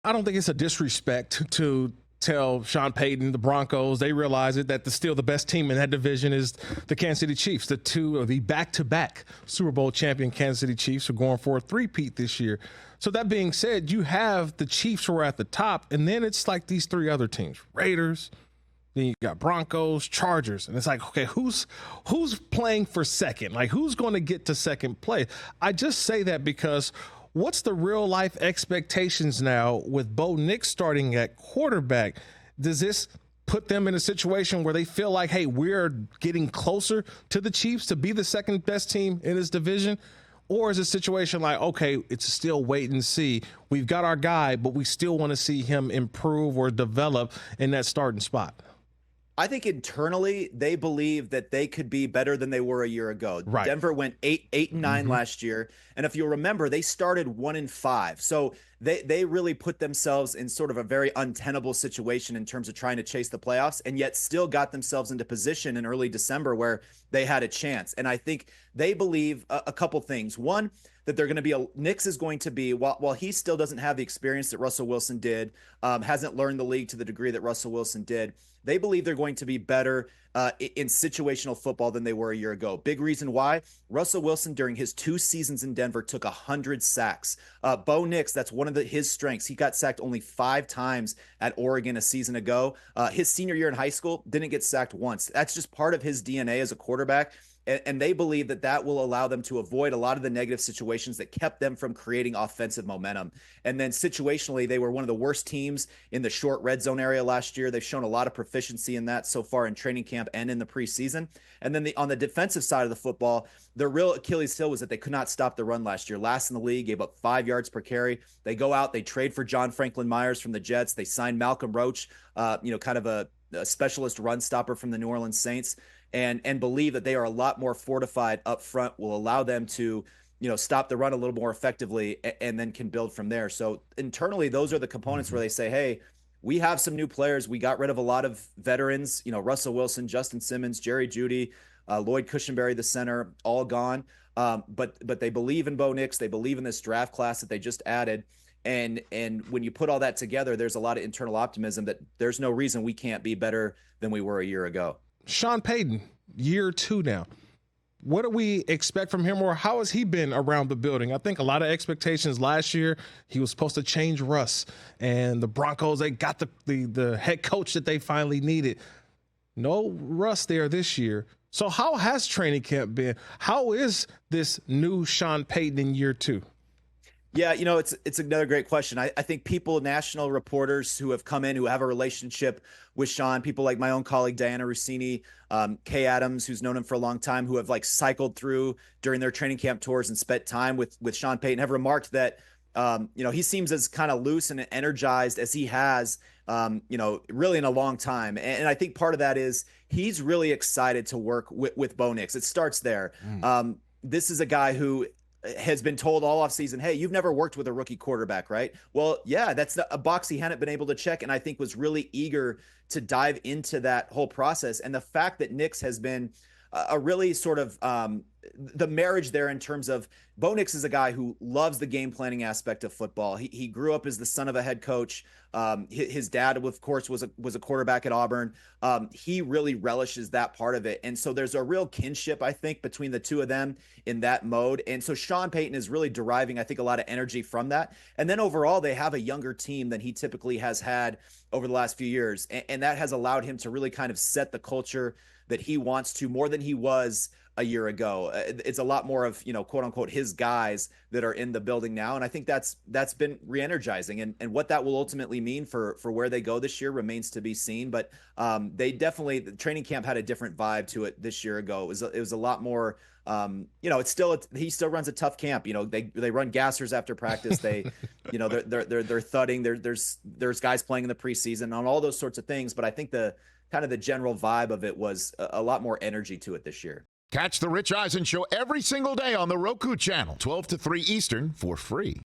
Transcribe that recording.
I don't think it's a disrespect to tell Sean Payton, the Broncos, they realize it, that still the best team in that division is the Kansas City Chiefs. The two of the back-to-back Super Bowl champion Kansas City Chiefs are going for a three-peat this year. So that being said, you have the Chiefs who are at the top, and then it's like these three other teams, Raiders, then you got Broncos, Chargers, and it's like, okay, who's playing for second? Like, who's going to get to second place? I just say that because what's the real life expectations now with Bo Nix starting at quarterback? Does this put them in a situation where they feel like, hey, we're getting closer to the Chiefs to be the second best team in this division? Or is it a situation like, okay, it's still wait and see. We've got our guy, but we still want to see him improve or develop in that starting spot? I think internally they believe that they could be better than they were a year ago. Right. Denver went 8-9 last year, and if you'll remember, they started 1-5. So they really put themselves in sort of a very untenable situation in terms of trying to chase the playoffs, and yet still got themselves into position in early December where they had a chance. And I think they believe a couple things. One, that they're going to be Nix is going to be, while he still doesn't have the experience that Russell Wilson did, hasn't learned the league to the degree that Russell Wilson did, they believe they're going to be better in situational football than they were a year ago. Big reason why: Russell Wilson, during his 2 seasons in Denver, took 100 sacks. Bo Nix, that's one of his strengths. He got sacked only 5 times at Oregon a season ago. His senior year in high school, didn't get sacked once. That's just part of his DNA as a quarterback. And they believe that that will allow them to avoid a lot of the negative situations that kept them from creating offensive momentum. And then situationally, they were one of the worst teams in the short red zone area last year. They've shown a lot of proficiency in that so far in training camp and in the preseason. And then on the defensive side of the football, their real Achilles heel was that they could not stop the run last year. Last in the league, gave up 5 yards per carry. They go out, they trade for John Franklin Myers from the Jets. They signed Malcolm Roach, kind of a specialist run stopper from the New Orleans Saints. And believe that they are a lot more fortified up front, will allow them to, stop the run a little more effectively, and then can build from there. So internally, those are the components where they say, hey, we have some new players. We got rid of a lot of veterans, Russell Wilson, Justin Simmons, Jerry Jeudy, Lloyd Cushenberry, the center, all gone. But they believe in Bo Nix. They believe in this draft class that they just added. And when you put all that together, there's a lot of internal optimism that there's no reason we can't be better than we were a year ago. Sean Payton, year 2 now. What do we expect from him, or how has he been around the building? I think a lot of expectations last year. He was supposed to change Russ, and the Broncos, they got the head coach that they finally needed. No Russ there this year. So how has training camp been? How is this new Sean Payton in year 2? Yeah, it's another great question. I think people, national reporters who have come in, who have a relationship with Sean, people like my own colleague, Diana Rossini, Kay Adams, who's known him for a long time, who have cycled through during their training camp tours and spent time with Sean Payton, have remarked that, he seems as kind of loose and energized as he has, really in a long time. And I think part of that is he's really excited to work with Bo Nix. It starts there. This is a guy who has been told all offseason, hey, you've never worked with a rookie quarterback, right? Well, yeah, that's a box he hadn't been able to check, and I think was really eager to dive into that whole process. And the fact that Nix has been a really sort of the marriage there in terms of Bo Nix is a guy who loves the game planning aspect of football. He grew up as the son of a head coach. His dad, of course, was a quarterback at Auburn. He really relishes that part of it. And so there's a real kinship, I think, between the two of them in that mode. And so Sean Payton is really deriving, I think, a lot of energy from that. And then overall, they have a younger team than he typically has had over the last few years. And that has allowed him to really kind of set the culture that he wants to, more than he was a year ago. It's a lot more of, quote unquote, his guys that are in the building now. And I think that's been re-energizing, and what that will ultimately mean for where they go this year remains to be seen. But they definitely, the training camp had a different vibe to it this year ago. It was a lot more, he still runs a tough camp. They run gassers after practice. They, they're thudding. There's guys playing in the preseason on all those sorts of things. But I think the general vibe of it was a lot more energy to it this year. Catch the Rich Eisen Show every single day on the Roku channel, 12 to 3 Eastern, for free.